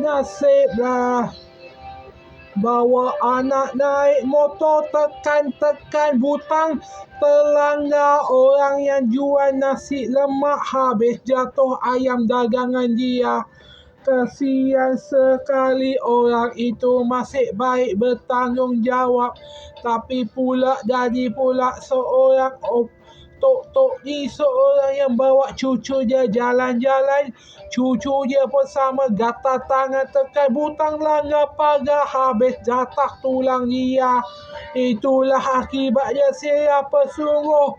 nasiblah. Bawa anak naik motor tekan-tekan butang, terlanggar orang yang jual nasi lemak, habis jatuh ayam dagangan dia. Kesian sekali orang itu masih baik bertanggungjawab, tapi pula jadi pula seorang tok-tok ni seorang yang bawa cucu dia jalan-jalan. Cucu dia pun sama, gatal tangan tekan butang, langgar pagar, habis jatah tulang dia. Itulah akibatnya. Siapa suruh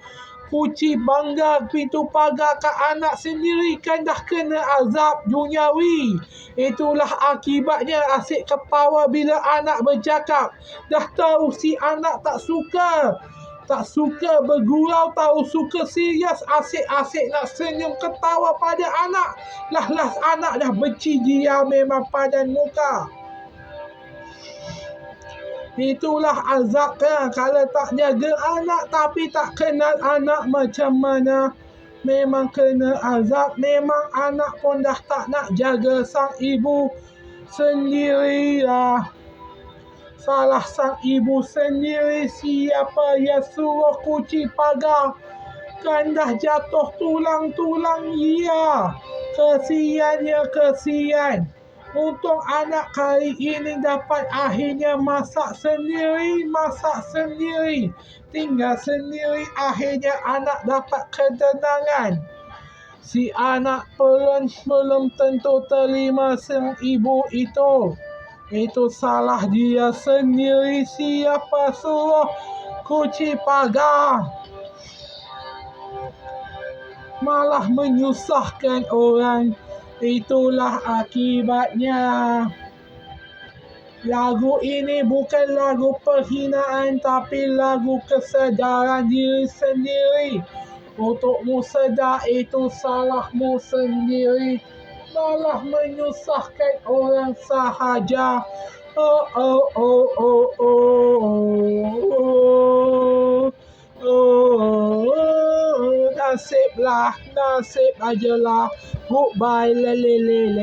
kuci bangga pintu pagar ke anak sendiri, kan dah kena azab duniawi. Itulah akibatnya. Asyik ketawa bila anak bercakap. Dah tahu si anak tak suka bergurau, tahu suka serius, asyik-asyik nak senyum ketawa pada anak. Lah anak dah benci dia memang padan muka. Itulah azabnya kalau tak jaga anak, tapi tak kenal anak macam mana. Memang kena azab. Memang anak pun dah tak nak jaga sang ibu sendirilah. Salah sang ibu sendiri. Siapa yang suruh kunci pagar, kan dah jatuh tulang-tulang dia. Kesian. Untung anak kali ini dapat akhirnya masak sendiri, tinggal sendiri. Akhirnya anak dapat ketenangan. Si anak belum tentu terima sang ibu itu. Itu salah dia sendiri. Siapa suruh kunci pagar, malah menyusahkan orang. Itulah akibatnya. Lagu ini bukan lagu penghinaan, tapi lagu kesedaran diri sendiri. Untukmu sedar itu salahmu sendiri, malah menyusahkan orang sahaja. Nasib ajalah. Goodbye, lelelele.